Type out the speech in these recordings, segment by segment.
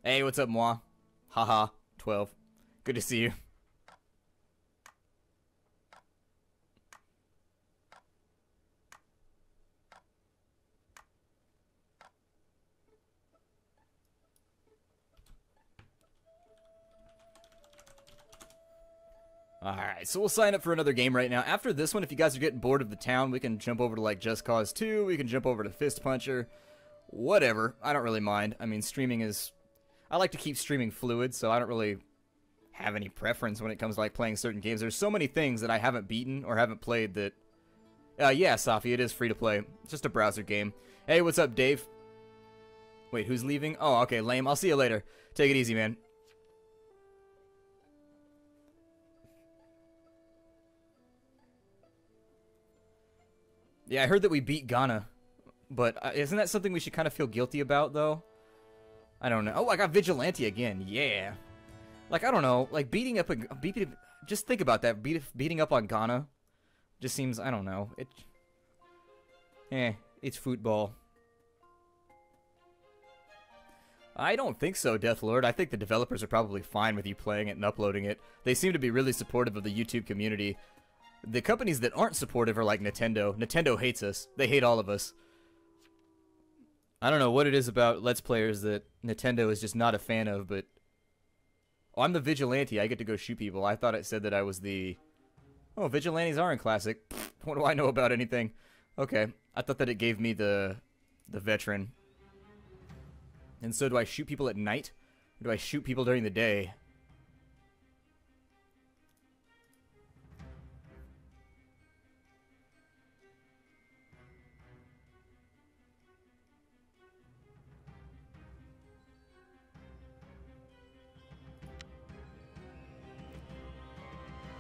Hey, what's up, moi? Haha, 12. Good to see you. Alright, so we'll sign up for another game right now. After this one, if you guys are getting bored of the town, we can jump over to, like, Just Cause 2. We can jump over to Fist Puncher. Whatever. I don't really mind. I mean, streaming is... I like to keep streaming fluid, so I don't really have any preference when it comes to, like, playing certain games. There's so many things that I haven't beaten or haven't played that... yeah, Safi, it is free to play. It's just a browser game. Hey, what's up, Dave? Wait, who's leaving? Oh, okay, lame. I'll see you later. Take it easy, man. Yeah, I heard that we beat Ghana, but isn't that something we should kind of feel guilty about, though? I don't know. Oh, I got Vigilante again. Yeah. Like, I don't know. Like, just think about that. Beating up on Ghana just seems, I don't know. It's football. I don't think so, Deathlord. I think the developers are probably fine with you playing it and uploading it. They seem to be really supportive of the YouTube community. The companies that aren't supportive are like Nintendo. Nintendo hates us. They hate all of us. I don't know what it is about Let's Players that Nintendo is just not a fan of, but... Oh, I'm the Vigilante. I get to go shoot people. I thought it said that I was the... Oh, Vigilantes are in Classic. What do I know about anything? Okay. I thought that it gave me the Veteran. And so do I shoot people at night? Or do I shoot people during the day?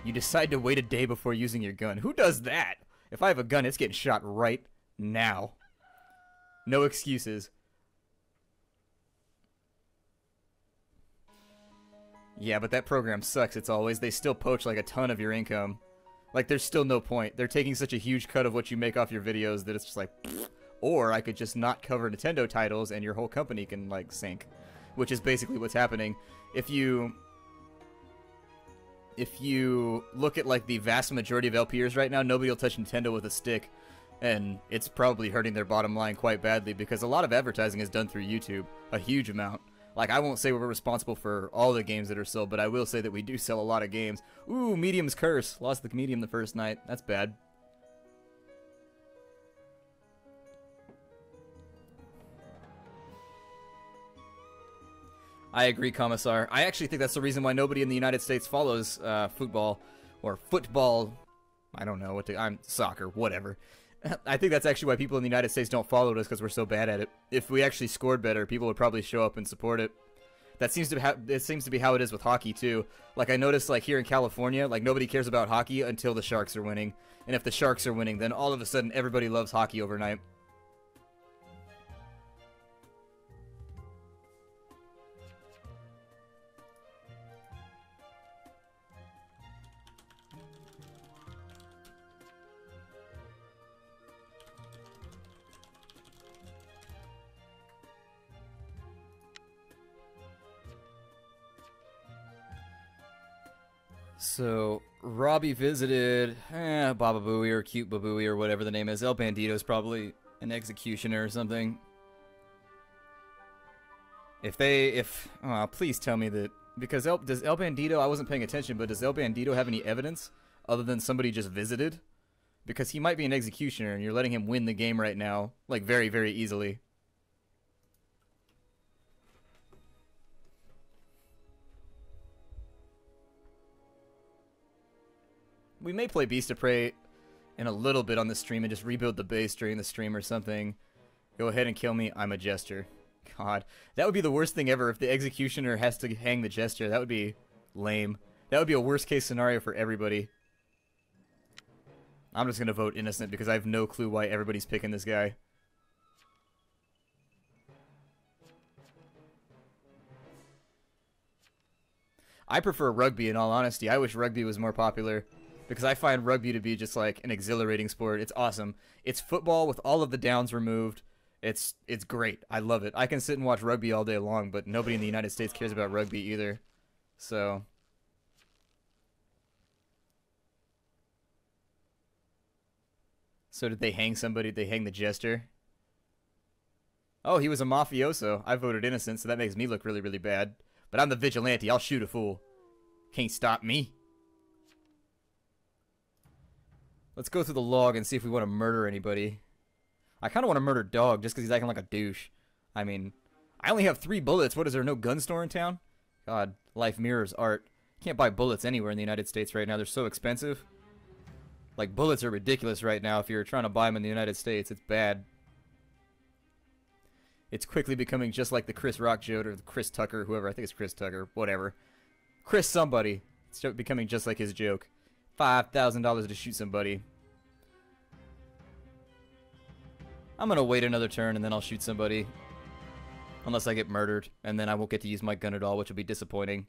You decide to wait a day before using your gun. Who does that? If I have a gun, it's getting shot right now. No excuses. Yeah, but that program sucks. It's always, they still poach like a ton of your income. Like, there's still no point. They're taking such a huge cut of what you make off your videos that it's just like, pfft. Or I could just not cover Nintendo titles and your whole company can, like, sink. Which is basically what's happening. If you look at, like, the vast majority of LPers right now, nobody will touch Nintendo with a stick. And it's probably hurting their bottom line quite badly because a lot of advertising is done through YouTube. A huge amount. Like, I won't say we're responsible for all the games that are sold, but I will say that we do sell a lot of games. Ooh, Medium's Curse. Lost the Medium the first night. That's bad. I agree, Commissar. I actually think that's the reason why nobody in the United States follows football. Or football. I don't know what to... I'm soccer. Whatever. I think that's actually why people in the United States don't follow us, because we're so bad at it. If we actually scored better, people would probably show up and support it. That seems to be how it is with hockey too. Like, I noticed, like, here in California, like, nobody cares about hockey until the Sharks are winning. And if the Sharks are winning, then all of a sudden everybody loves hockey overnight. So, Robbie visited Baba Booey or Cute Babooey or whatever the name is. El Bandito's probably an executioner or something. Please tell me that, because does El Bandito, I wasn't paying attention, but does El Bandito have any evidence other than somebody just visited? Because he might be an executioner and you're letting him win the game right now, like, very, very easily. We may play Beast of Prey in a little bit on the stream and just rebuild the base during the stream or something. Go ahead and kill me. I'm a jester. God, that would be the worst thing ever if the executioner has to hang the jester. That would be lame. That would be a worst case scenario for everybody. I'm just going to vote innocent because I have no clue why everybody's picking this guy. I prefer rugby in all honesty. I wish rugby was more popular. Because I find rugby to be just like an exhilarating sport. It's awesome. It's football with all of the downs removed. It's great. I love it. I can sit and watch rugby all day long, but nobody in the United States cares about rugby either. So, did they hang somebody? Did they hang the jester? Oh, he was a mafioso. I voted innocent, so that makes me look really, really bad. But I'm the vigilante. I'll shoot a fool. Can't stop me. Let's go through the log and see if we want to murder anybody. I kind of want to murder Dog just because he's acting like a douche. I mean, I only have 3 bullets. What, is there no gun store in town? God, life mirrors art. Can't buy bullets anywhere in the United States right now. They're so expensive. Like, bullets are ridiculous right now if you're trying to buy them in the United States. It's bad. It's quickly becoming just like the Chris Rock joke or the Chris Tucker, whoever. I think it's Chris Tucker. Whatever. Chris somebody. It's becoming just like his joke. $5,000 to shoot somebody. I'm gonna wait another turn and then I'll shoot somebody. Unless I get murdered, and then I won't get to use my gun at all, which will be disappointing.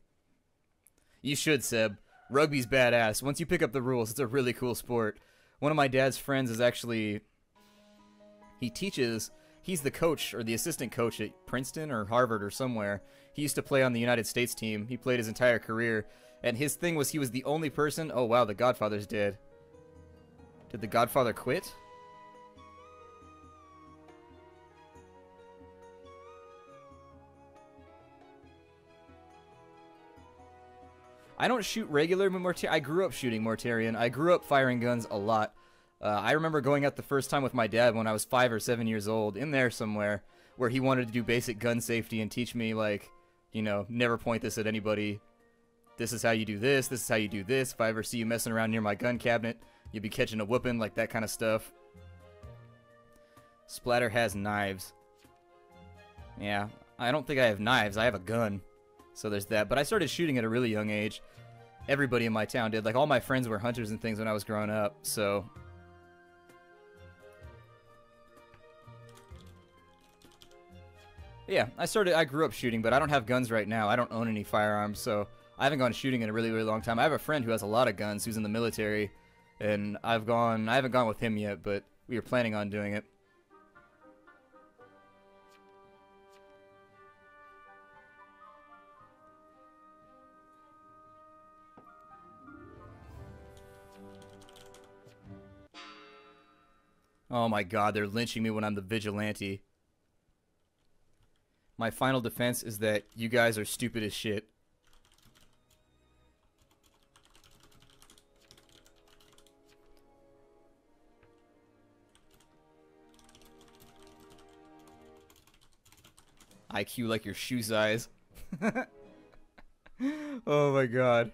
You should, Seb. Rugby's badass. Once you pick up the rules, it's a really cool sport. One of my dad's friends is actually... He teaches... He's the coach, or the assistant coach at Princeton or Harvard or somewhere. He used to play on the United States team. He played his entire career. And his thing was he was the only person... Oh, wow, the Godfather's dead. Did the Godfather quit? I don't shoot regular Mortarion. I grew up shooting Mortarion. I grew up firing guns a lot. I remember going out the first time with my dad when I was 5 or 7 years old, in there somewhere, where he wanted to do basic gun safety and teach me, like, you know, never point this at anybody. This is how you do this. This is how you do this. If I ever see you messing around near my gun cabinet, you'll be catching a whooping, like that kind of stuff. Splatter has knives. Yeah, I don't think I have knives. I have a gun. So there's that. But I started shooting at a really young age. Everybody in my town did. Like, all my friends were hunters and things when I was growing up, so... Yeah, I grew up shooting, but I don't have guns right now. I don't own any firearms, so I haven't gone shooting in a really, really long time. I have a friend who has a lot of guns, who's in the military, and I haven't gone with him yet, but we were planning on doing it. Oh my god, they're lynching me when I'm the vigilante. My final defense is that you guys are stupid as shit. IQ like your shoe size. Oh my god.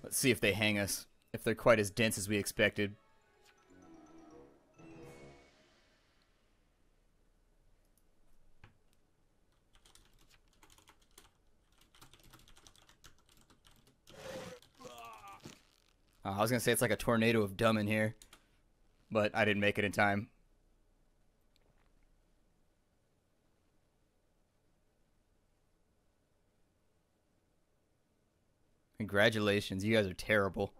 Let's see if they hang us. If they're quite as dense as we expected. I was gonna say it's like a tornado of dumb in here. But I didn't make it in time. Congratulations, you guys are terrible.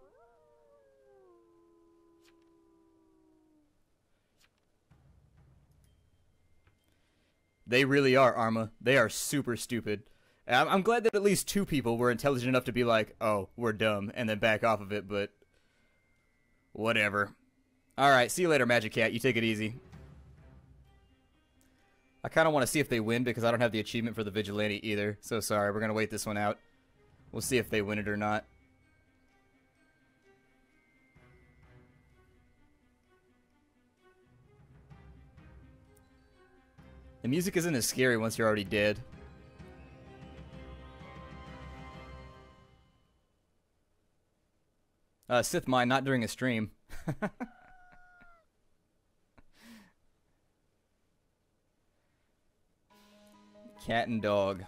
They really are, Arma. They are super stupid. I'm glad that at least 2 people were intelligent enough to be like, oh, we're dumb, and then back off of it, but... whatever. Alright, see you later, Magic Cat. You take it easy. I kind of want to see if they win, because I don't have the achievement for the Vigilante either. So sorry, we're going to wait this one out. We'll see if they win it or not. The music isn't as scary once you're already dead. Sith Mine, not during a stream. Cat and dog.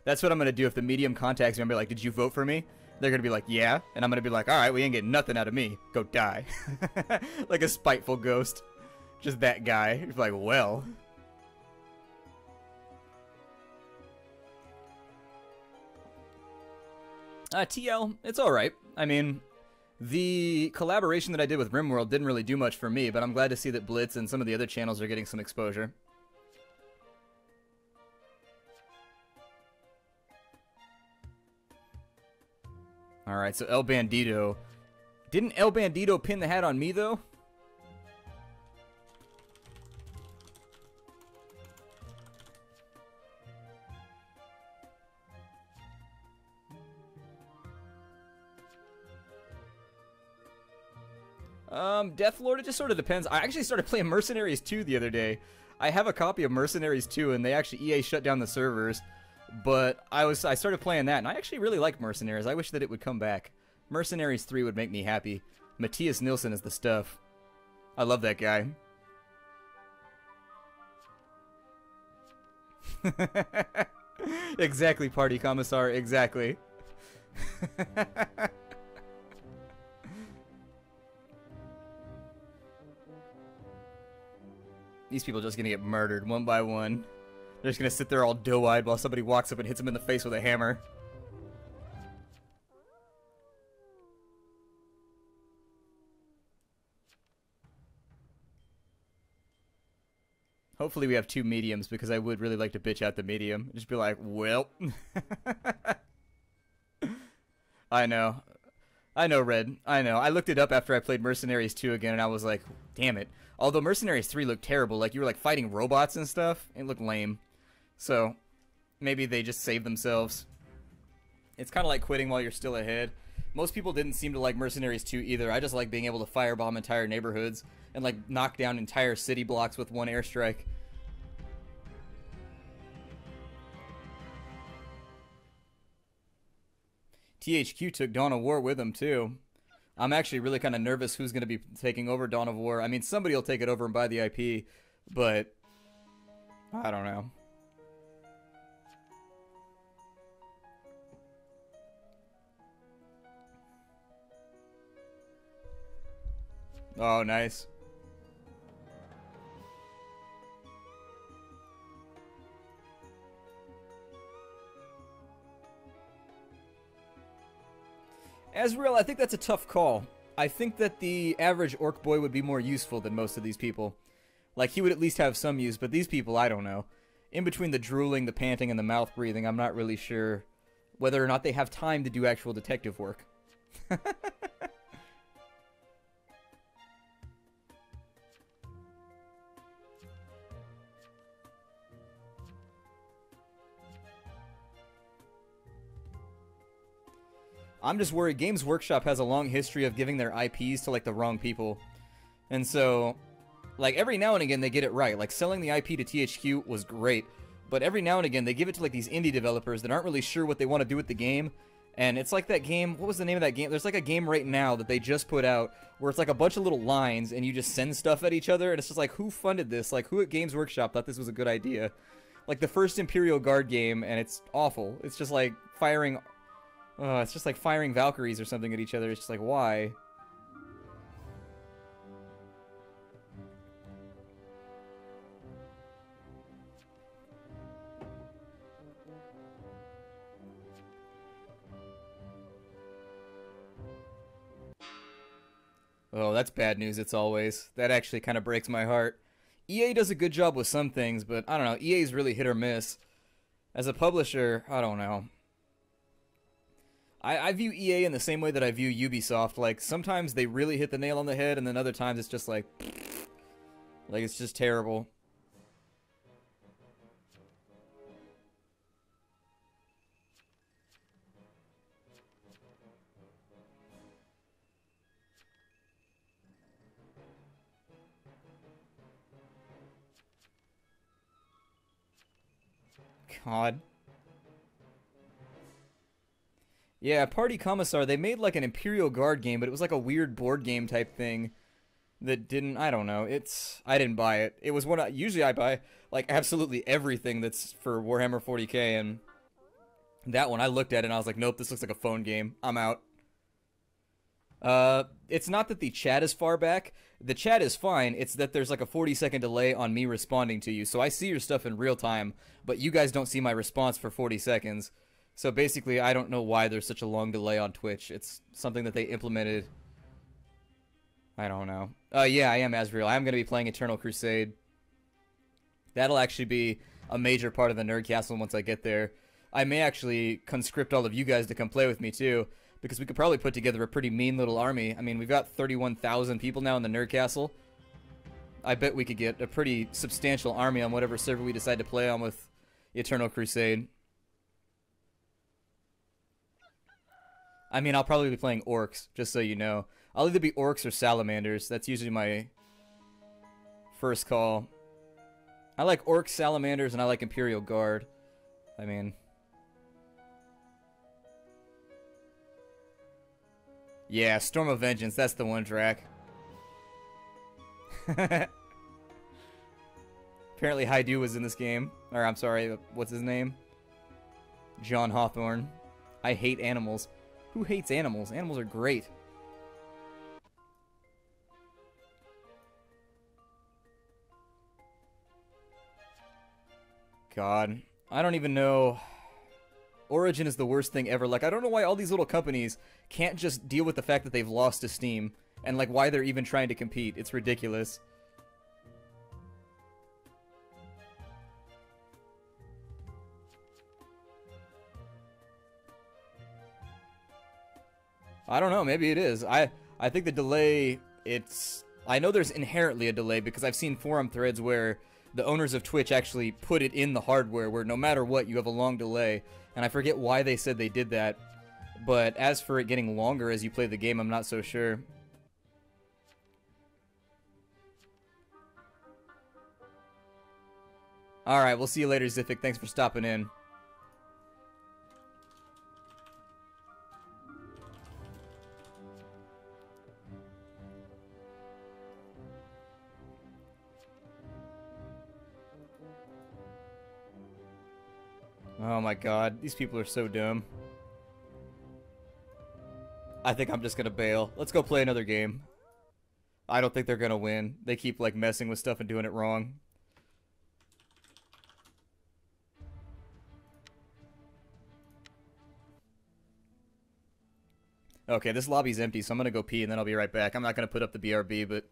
That's what I'm gonna do if the medium contacts me. I'm gonna be like, did you vote for me? They're gonna be like, yeah, and I'm gonna be like, alright, we ain't getting nothing out of me. Go die. Like a spiteful ghost. Just that guy. He's like, well. TL, it's alright. I mean, the collaboration that I did with RimWorld didn't really do much for me, but I'm glad to see that Blitz and some of the other channels are getting some exposure. Alright, so El Bandito. Didn't El Bandito pin the hat on me, though? Deathlord, it just sort of depends. I actually started playing Mercenaries 2 the other day. I have a copy of Mercenaries 2, and they actually, EA shut down the servers. But I started playing that, and I actually really like Mercenaries. I wish that it would come back. Mercenaries 3 would make me happy. Matthias Nilsson is the stuff. I love that guy. Exactly, Party Commissar, exactly. These people are just gonna get murdered one by one. They're just gonna sit there all doe-eyed while somebody walks up and hits them in the face with a hammer. Hopefully we have 2 mediums, because I would really like to bitch out the medium. Just be like, well. I know. I know, Red. I know. I looked it up after I played Mercenaries 2 again, and I was like, damn it. Although Mercenaries 3 looked terrible. Like, you were, like, fighting robots and stuff. It looked lame. So, maybe they just saved themselves. It's kind of like quitting while you're still ahead. Most people didn't seem to like Mercenaries 2 either. I just like being able to firebomb entire neighborhoods and, like, knock down entire city blocks with one airstrike. THQ took Dawn of War with him, too. I'm actually really kind of nervous who's going to be taking over Dawn of War. I mean, somebody will take it over and buy the IP, but I don't know. Oh, nice. Ezreal, I think that's a tough call. I think that the average orc boy would be more useful than most of these people. Like, he would at least have some use, but these people, I don't know. In between the drooling, the panting, and the mouth breathing, I'm not really sure whether or not they have time to do actual detective work. I'm just worried. Games Workshop has a long history of giving their IPs to, like, the wrong people. And so, like, every now and again they get it right. Like, selling the IP to THQ was great. But every now and again they give it to, like, these indie developers that aren't really sure what they want to do with the game. And it's like that game, what was the name of that game? There's, like, a game right now that they just put out where it's, like, a bunch of little lines and you just send stuff at each other. And it's just like, who funded this? Like, who at Games Workshop thought this was a good idea? Like, the first Imperial Guard game, and it's awful. It's just like firing... it's just like firing Valkyries or something at each other. It's just like, why? Oh, that's bad news, it's always. That actually kind of breaks my heart. EA does a good job with some things, but I don't know. EA's really hit or miss. As a publisher, I don't know. I view EA in the same way that I view Ubisoft. Like, sometimes they really hit the nail on the head, and then other times it's just like it's just terrible. God. Yeah, Party Commissar, they made like an Imperial Guard game, but it was like a weird board game type thing that didn't, I don't know, I didn't buy it. It was usually I buy like absolutely everything that's for Warhammer 40k, and That one, I looked at it and I was like, nope, this looks like a phone game. I'm out. It's not that the chat is far back. The chat is fine. It's that there's like a 40-second delay on me responding to you. So I see your stuff in real time, but you guys don't see my response for 40 seconds. So basically, I don't know why there's such a long delay on Twitch. It's something that they implemented. I don't know. Yeah, I am Asriel. I am going to be playing Eternal Crusade. That'll actually be a major part of the Nerd Castle once I get there. I may actually conscript all of you guys to come play with me too, because we could probably put together a pretty mean little army. I mean, we've got 31,000 people now in the Nerd Castle. I bet we could get a pretty substantial army on whatever server we decide to play on with Eternal Crusade. I mean, I'll probably be playing Orcs, just so you know. I'll either be Orcs or Salamanders. That's usually my first call. I like Orcs, Salamanders, and I like Imperial Guard. I mean... yeah, Storm of Vengeance, that's the one, Drac. Apparently Haidu was in this game. Or, I'm sorry, what's his name? John Hawthorne. I hate animals. Who hates animals? Animals are great. God. I don't even know... Origin is the worst thing ever. Like, I don't know why all these little companies can't just deal with the fact that they've lost to Steam, and like why they're even trying to compete. It's ridiculous. I don't know, maybe it is. I think the delay, I know there's inherently a delay because I've seen forum threads where the owners of Twitch actually put it in the hardware where no matter what, you have a long delay. And I forget why they said they did that. But as for it getting longer as you play the game, I'm not so sure. Alright, we'll see you later, Ziffic. Thanks for stopping in. Oh my god, these people are so dumb. I think I'm just gonna bail. Let's go play another game. I don't think they're gonna win. They keep like messing with stuff and doing it wrong. Okay, this lobby's empty, so I'm gonna go pee and then I'll be right back. I'm not gonna put up the BRB, but...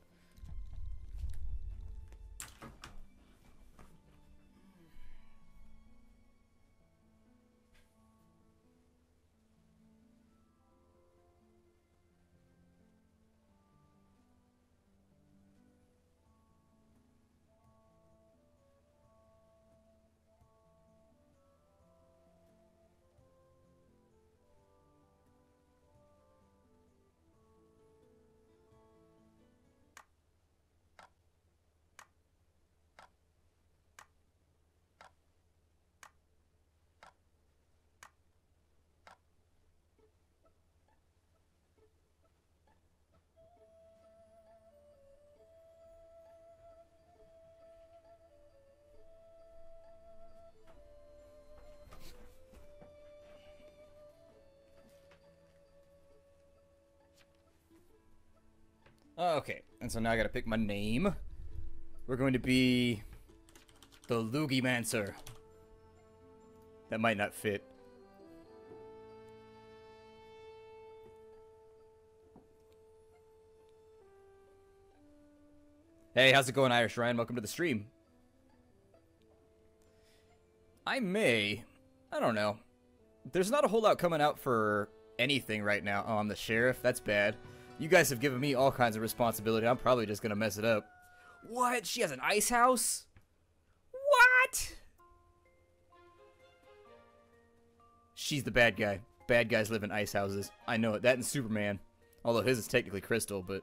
Okay, and so now I gotta pick my name. We're going to be... the Loogie Mancer. That might not fit. Hey, how's it going, Irish Ryan? Welcome to the stream. I don't know. There's not a whole lot coming out for anything right now. Oh, I'm the sheriff? That's bad. You guys have given me all kinds of responsibility. I'm probably just gonna mess it up. What? She has an ice house? What? She's the bad guy. Bad guys live in ice houses. I know it. That and Superman. Although his is technically crystal, but...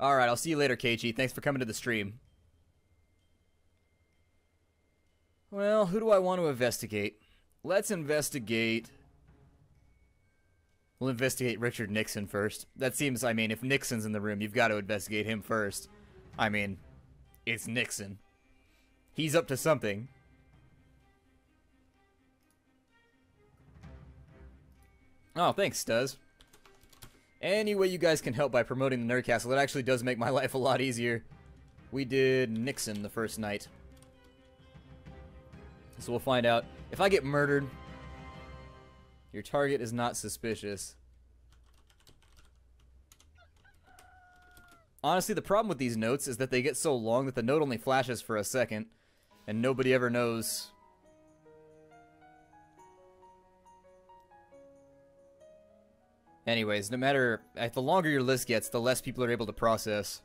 Alright, I'll see you later, KG. Thanks for coming to the stream. Well, who do I want to investigate? Let's investigate... We'll investigate Richard Nixon first. That seems, I mean, if Nixon's in the room, you've got to investigate him first. I mean, it's Nixon. He's up to something. Oh, thanks, Stuz. Any way you guys can help by promoting the Nerd Castle, it actually does make my life a lot easier. We did Nixon the first night. So we'll find out. If I get murdered, your target is not suspicious. Honestly, the problem with these notes is that they get so long that the note only flashes for a second, and nobody ever knows. Anyways, no matter, the longer your list gets, the less people are able to process.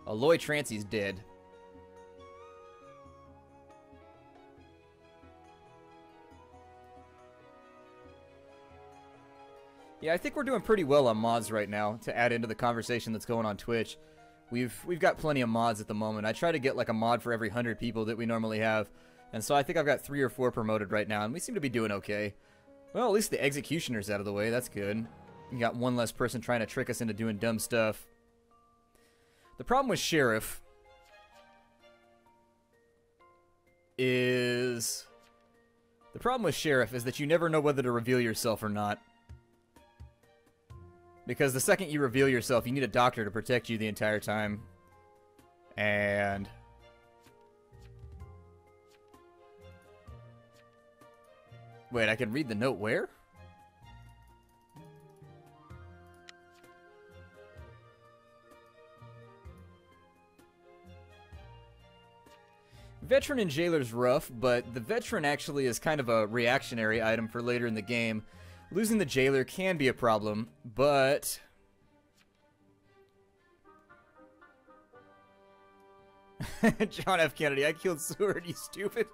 Aloy Trancy's dead. Yeah, I think we're doing pretty well on mods right now to add into the conversation that's going on Twitch. We've got plenty of mods at the moment. I try to get like a mod for every 100 people that we normally have. And so I think I've got 3 or 4 promoted right now, and we seem to be doing okay. Well, at least the executioner's out of the way. That's good. We got one less person trying to trick us into doing dumb stuff. The problem with Sheriff is... that you never know whether to reveal yourself or not. Because the second you reveal yourself, you need a doctor to protect you the entire time. And... wait, I can read the note where? Veteran and Jailer's rough, but the Veteran actually is kind of a reactionary item for later in the game. Losing the Jailer can be a problem, but... John F. Kennedy, I killed Seward, you stupid.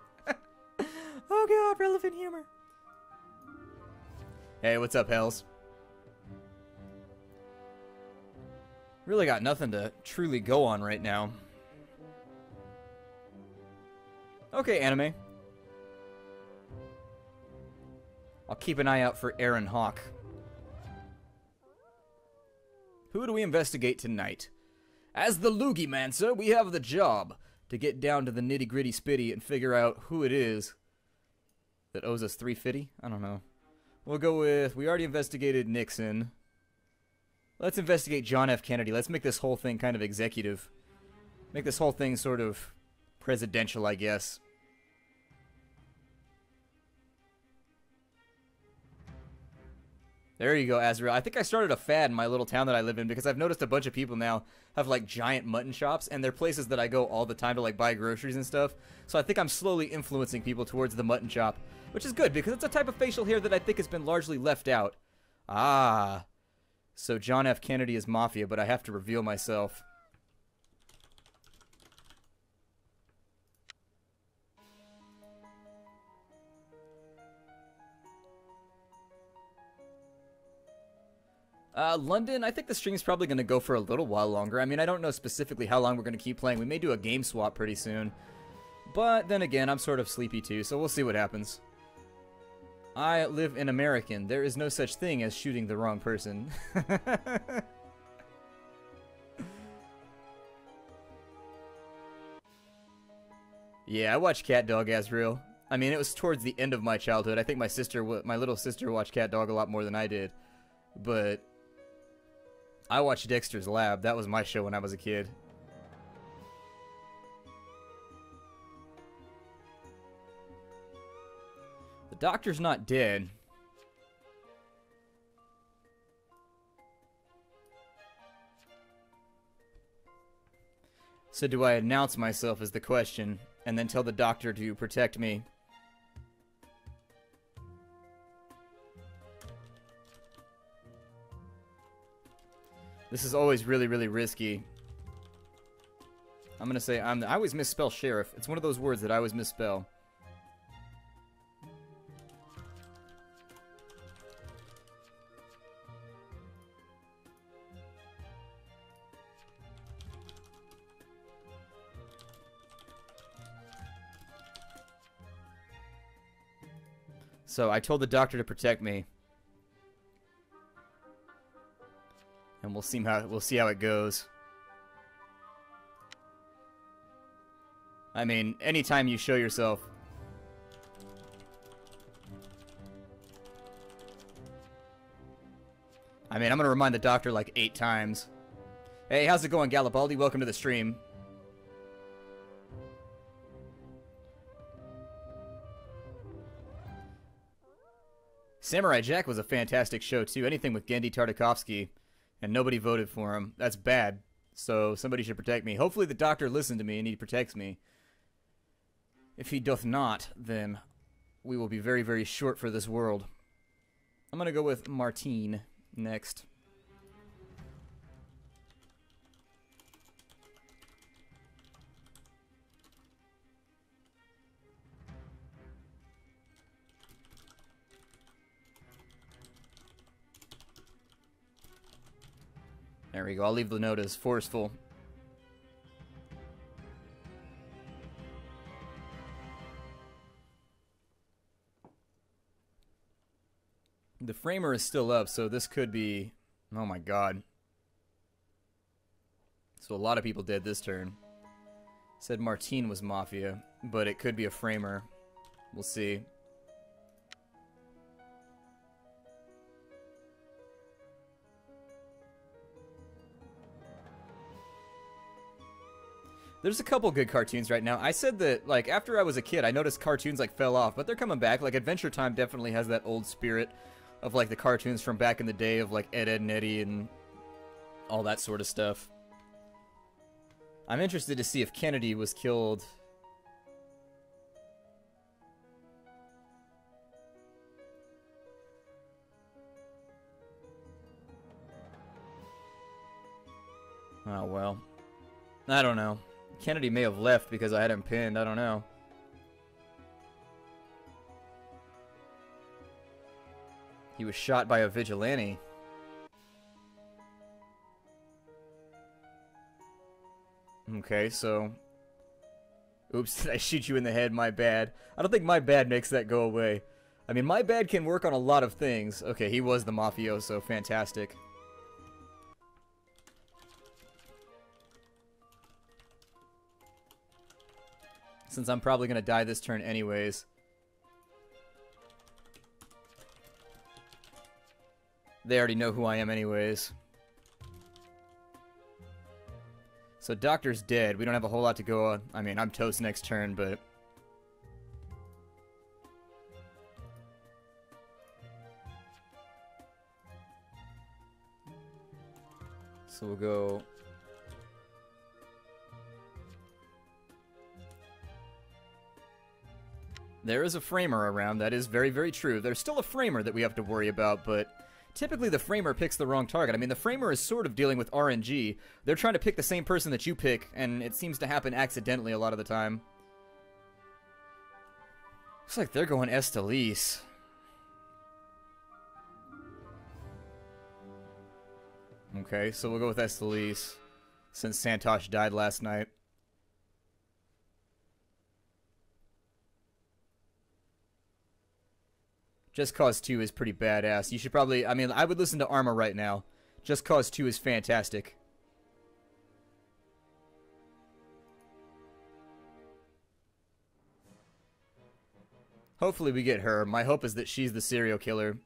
Oh god, relevant humor. Hey, what's up, Hells? Really got nothing to truly go on right now. Okay, anime. I'll keep an eye out for Aaron Hawk. Who do we investigate tonight? As the Loogie Man, sir, we have the job to get down to the nitty-gritty spitty and figure out who it is that owes us $350? I don't know. We'll go with, we already investigated Nixon. Let's investigate John F. Kennedy. Let's make this whole thing kind of executive. Make this whole thing sort of presidential, I guess. There you go, Azrael. I think I started a fad in my little town that I live in because I've noticed a bunch of people now have like giant mutton shops, and they're places that I go all the time to like buy groceries and stuff. So I think I'm slowly influencing people towards the mutton shop, which is good because it's a type of facial hair that I think has been largely left out. Ah. So John F. Kennedy is Mafia, but I have to reveal myself. London, I think the stream's probably going to go for a little while longer. I mean, I don't know specifically how long we're going to keep playing. We may do a game swap pretty soon. But then again, I'm sort of sleepy too, so we'll see what happens. I live in American. There is no such thing as shooting the wrong person. Yeah, I watched Cat Dog, Azrael. I mean, it was towards the end of my childhood. I think my little sister watched Cat Dog a lot more than I did. But I watched Dexter's Lab. That was my show when I was a kid. The doctor's not dead. So do I announce myself is the question, and then tell the doctor to protect me? This is always really, really risky. I'm gonna say I always misspell sheriff. It's one of those words that I always misspell. So I told the doctor to protect me. And we'll see how it goes. I mean, anytime you show yourself. I mean, I'm gonna remind the doctor like 8 times. Hey, how's it going, Garibaldi? Welcome to the stream. Samurai Jack was a fantastic show, too. Anything with Genndy Tartakovsky, and nobody voted for him. That's bad. So somebody should protect me. Hopefully the doctor listened to me and he protects me. If he doth not, then we will be very, very short for this world. I'm going to go with Martine next. There we go. I'll leave the note as forceful. The framer is still up, so this could be... Oh my god. So a lot of people did this turn. Said Martine was Mafia, but it could be a framer. We'll see. There's a couple good cartoons right now. I said that, like, after I was a kid, I noticed cartoons, like, fell off, but they're coming back. Like, Adventure Time definitely has that old spirit of, like, the cartoons from back in the day of, like, Ed, Edd and Eddy and all that sort of stuff. I'm interested to see if Kennedy was killed. Oh, well. I don't know. Kennedy may have left because I had him pinned. I don't know. He was shot by a vigilante. Okay, so... Oops, did I shoot you in the head? My bad. I don't think my bad makes that go away. I mean, my bad can work on a lot of things. Okay, he was the mafioso. Fantastic. Since I'm probably going to die this turn anyways. They already know who I am anyways. So Doctor's dead. We don't have a whole lot to go on. I mean, I'm toast next turn, but... So we'll go... There is a framer around. That is very, very true. There's still a framer that we have to worry about, but typically the framer picks the wrong target. I mean, the framer is sort of dealing with RNG. They're trying to pick the same person that you pick, and it seems to happen accidentally a lot of the time. Looks like they're going Estelice. Okay, so we'll go with Estelice, since Santosh died last night. Just Cause 2 is pretty badass. You should probably... I mean, I would listen to Arma right now. Just Cause 2 is fantastic. Hopefully we get her. My hope is that she's the serial killer.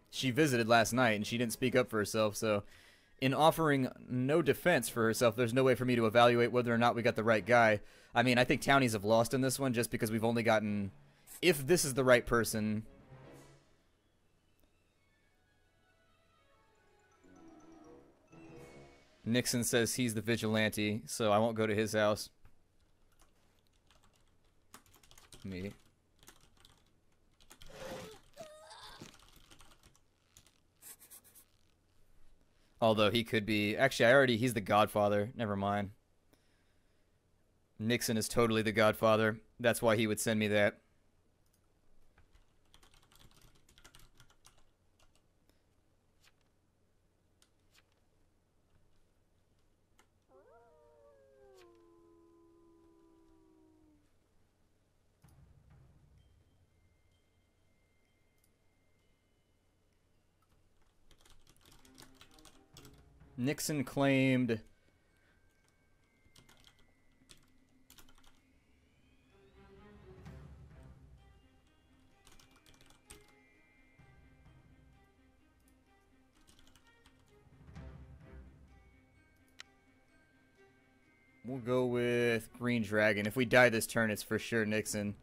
She visited last night and she didn't speak up for herself, so... In offering no defense for herself, there's no way for me to evaluate whether or not we got the right guy. I mean, I think Townies have lost in this one just because we've only gotten... If this is the right person... Nixon says he's the vigilante, so I won't go to his house. Me. Although he could be... Actually, he's the Godfather. Never mind. Nixon is totally the Godfather. That's why he would send me that. Nixon claimed... We'll go with Green Dragon. If we die this turn, it's for sure Nixon.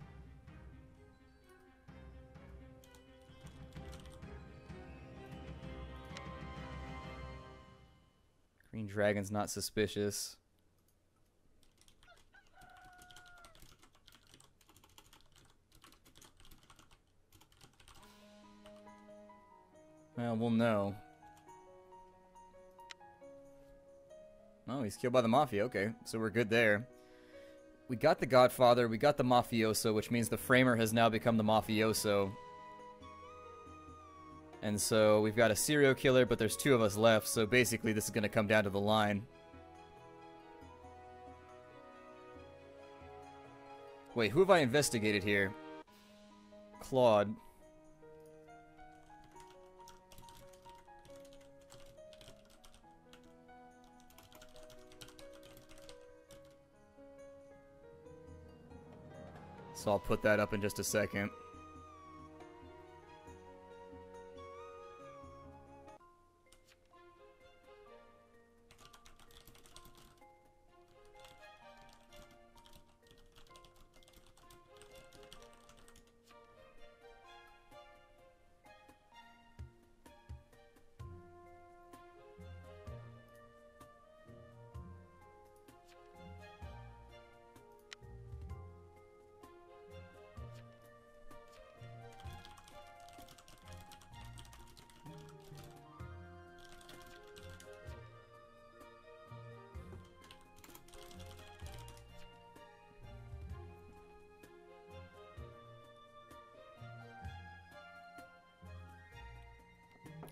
Green Dragon's not suspicious. Well, we'll know. Oh, he's killed by the Mafia. Okay, so we're good there. We got the Godfather, we got the Mafioso, which means the Framer has now become the Mafioso. And so we've got a serial killer, but there's 2 of us left, so basically this is going to come down to the line. Wait, who have I investigated here? Claude. So I'll put that up in just a second.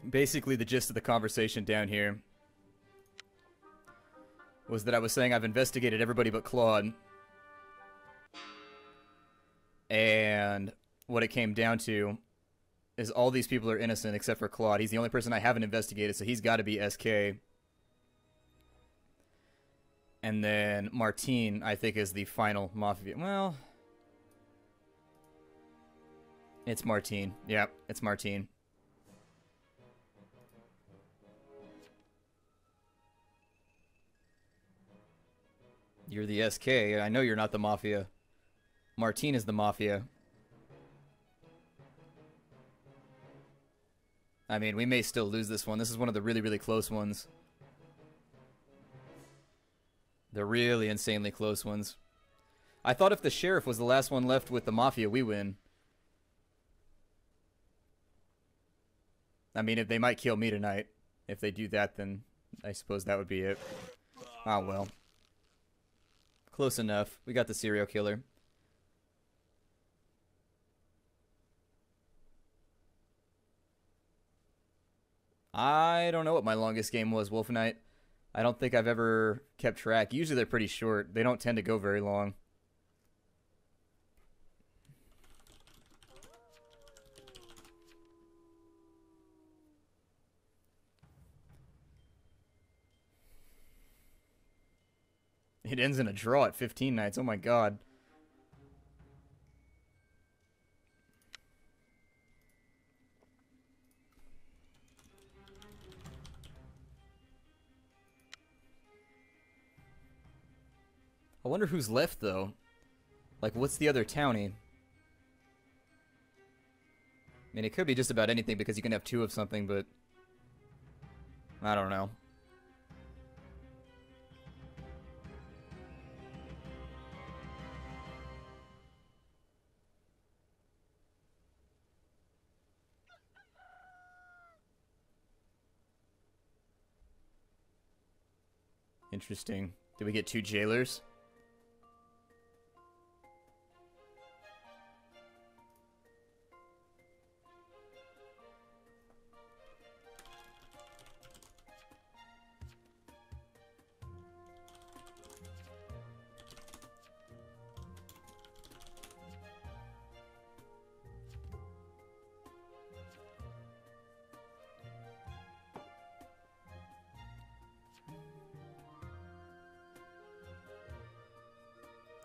Basically, the gist of the conversation down here was that I was saying I've investigated everybody but Claude. And what it came down to is all these people are innocent except for Claude. He's the only person I haven't investigated, so he's got to be SK. And then Martine, I think, is the final Mafia. Well, it's Martine. Yep, it's Martine. You're the SK. I know you're not the Mafia. Martine is the Mafia. I mean, we may still lose this one. This is one of the really, really close ones. The really insanely close ones. I thought if the Sheriff was the last one left with the Mafia, we win. I mean, if they might kill me tonight. If they do that, then I suppose that would be it. Ah, well. Close enough. We got the serial killer. I don't know what my longest game was, Wolf Knight. I don't think I've ever kept track. Usually they're pretty short. They don't tend to go very long. It ends in a draw at 15 nights. Oh my god. I wonder who's left, though. Like, what's the other townie? I mean, it could be just about anything because you can have 2 of something, but... I don't know. Interesting. Did we get 2 jailers?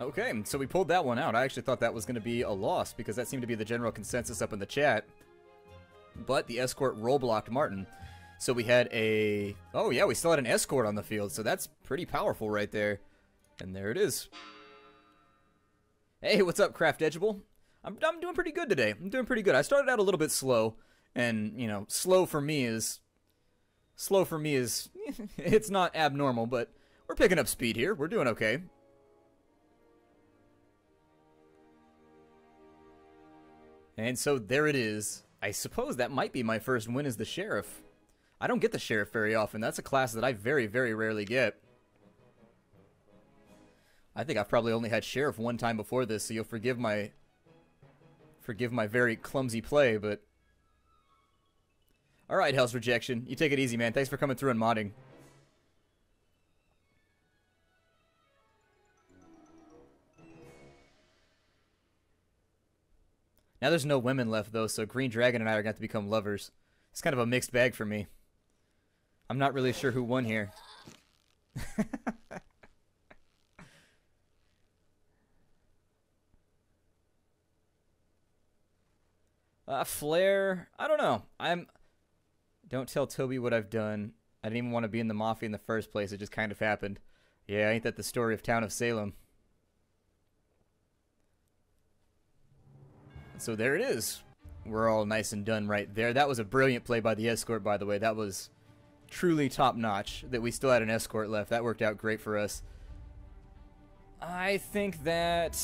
Okay, so we pulled that one out. I actually thought that was going to be a loss because that seemed to be the general consensus up in the chat. But the escort roll-blocked Martin. So we had a... Oh yeah, we still had an escort on the field, so that's pretty powerful right there. And there it is. Hey, what's up, Craft Edgeable? I'm doing pretty good today. I'm doing pretty good. I started out a little bit slow, and, you know, slow for me is, it's not abnormal, but we're picking up speed here. We're doing okay. And so there it is. I suppose that might be my first win as the Sheriff. I don't get the Sheriff very often. That's a class that I very, very rarely get. I think I've probably only had Sheriff one time before this, so you'll forgive my very clumsy play, but... Alright, Hell's Rejection. You take it easy, man. Thanks for coming through and modding. Now there's no women left, though, so Green Dragon and I are going to have to become lovers. It's kind of a mixed bag for me. I'm not really sure who won here. Flare, I don't know. Don't tell Toby what I've done. I didn't even want to be in the Mafia in the first place. It just kind of happened. Yeah, ain't that the story of Town of Salem? So there it is. We're all nice and done right there. That was a brilliant play by the escort, by the way. That was truly top-notch that we still had an escort left. That worked out great for us. I think that...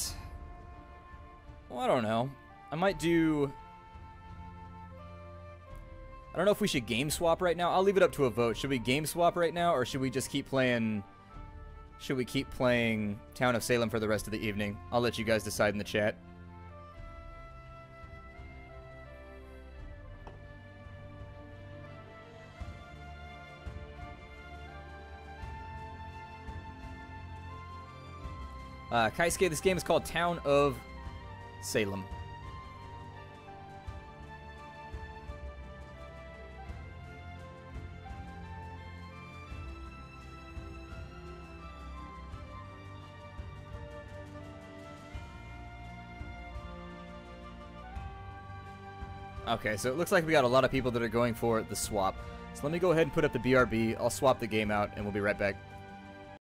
Well, I don't know. I might do... I don't know if we should game swap right now. I'll leave it up to a vote. Should we game swap right now, or should we just keep playing... Should we keep playing Town of Salem for the rest of the evening? I'll let you guys decide in the chat. Kaisuke, this game is called Town of Salem. Okay, so it looks like we got a lot of people that are going for the swap. So let me go ahead and put up the BRB. I'll swap the game out, and we'll be right back.